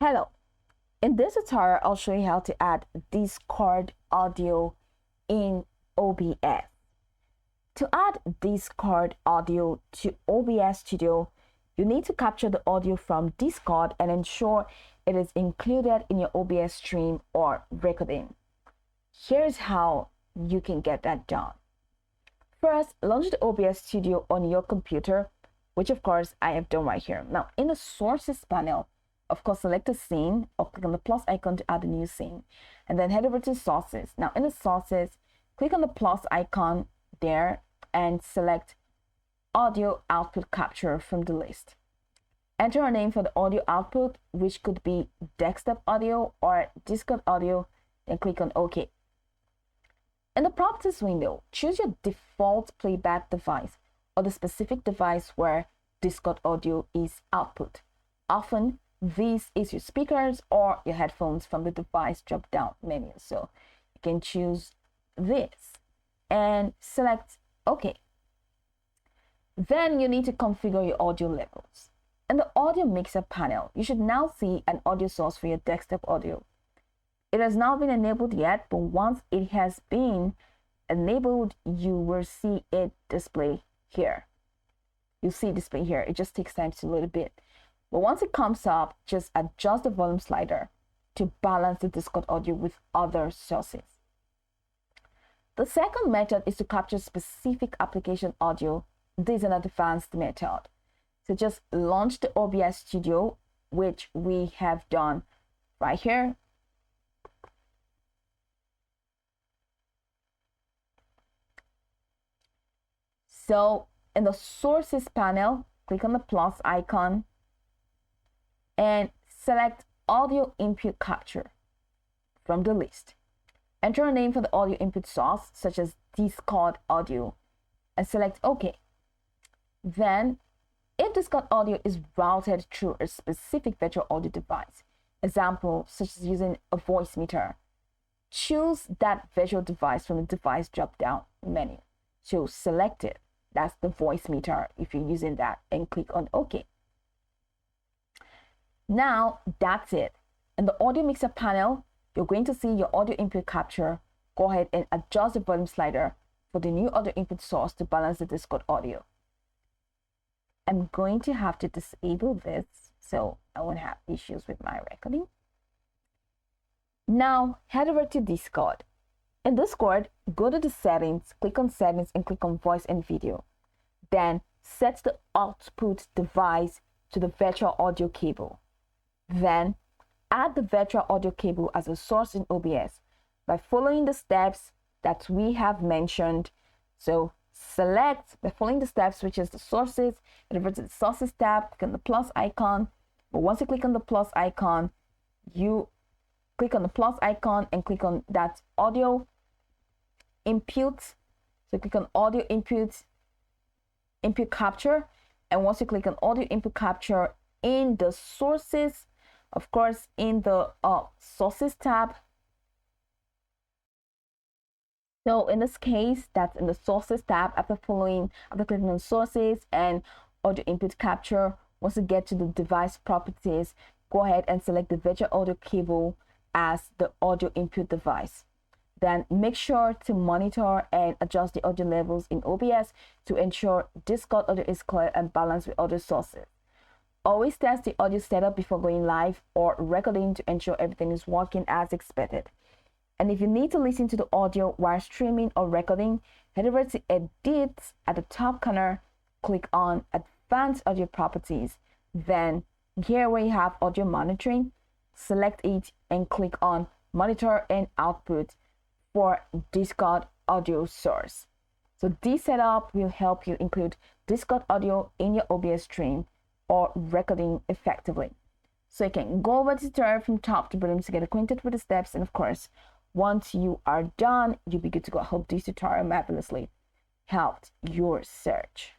Hello, in this tutorial, I'll show you how to add Discord audio in OBS. To add Discord audio to OBS Studio, you need to capture the audio from Discord and ensure it is included in your OBS stream or recording. Here's how you can get that done. First, launch the OBS Studio on your computer, which of course I have done right here. Now, in the sources panel, of course, select a scene or click on the plus icon to add a new scene, and then head over to sources. Now in the sources, click on the plus icon there and select audio output capture from the list. Enter a name for the audio output, which could be desktop audio or Discord audio, and click on OK. In the properties window, choose your default playback device or the specific device where Discord audio is output. Often, this is your speakers or your headphones from the device drop-down menu. So you can choose this and select OK. Then you need to configure your audio levels. In the audio mixer panel, you should now see an audio source for your desktop audio. It has not been enabled yet, but once it has been enabled, you will see it display here. You'll see it display here. It just takes time to load a bit. But once it comes up, just adjust the volume slider to balance the Discord audio with other sources. The second method is to capture specific application audio. This is an advanced method. So just launch the OBS Studio, which we have done right here. So in the sources panel, click on the plus icon and select audio input capture from the list. Enter a name for the audio input source, such as Discord audio, and select OK. Then, if Discord audio is routed through a specific virtual audio device, example such as using a voice meter, choose that virtual device from the device drop-down menu. So select it. That's the voice meter if you're using that, and click on OK. Now that's it. In the audio mixer panel, you're going to see your audio input capture. Go ahead and adjust the volume slider for the new audio input source to balance the Discord audio. I'm going to have to disable this so I won't have issues with my recording. Now head over to Discord. In Discord, go to the settings, click on settings and click on voice and video. Then set the output device to the virtual audio cable. Then add the virtual audio cable as a source in OBS by following the steps that we have mentioned. So select by following the steps, which is the sources, and over to the sources tab, click on the plus icon. But once you click on the plus icon, you click on the plus icon and click on that audio input. So click on audio input capture. And once you click on audio input capture in the sources, of course, in the sources tab. So in this case, that's in the sources tab. After clicking on sources and audio input capture, once you get to the device properties, go ahead and select the virtual audio cable as the audio input device. Then make sure to monitor and adjust the audio levels in OBS to ensure Discord audio is clear and balanced with other sources. Always test the audio setup before going live or recording to ensure everything is working as expected. And if you need to listen to the audio while streaming or recording, head over to Edit at the top corner, click on Advanced Audio Properties. Then here where you have audio monitoring, select it and click on Monitor and Output for Discord audio source. So this setup will help you include Discord audio in your OBS stream or recording effectively. So you can go over the tutorial from top to bottom to get acquainted with the steps, and of course, once you are done, you'll be good to go. I hope this tutorial marvelously helped your search.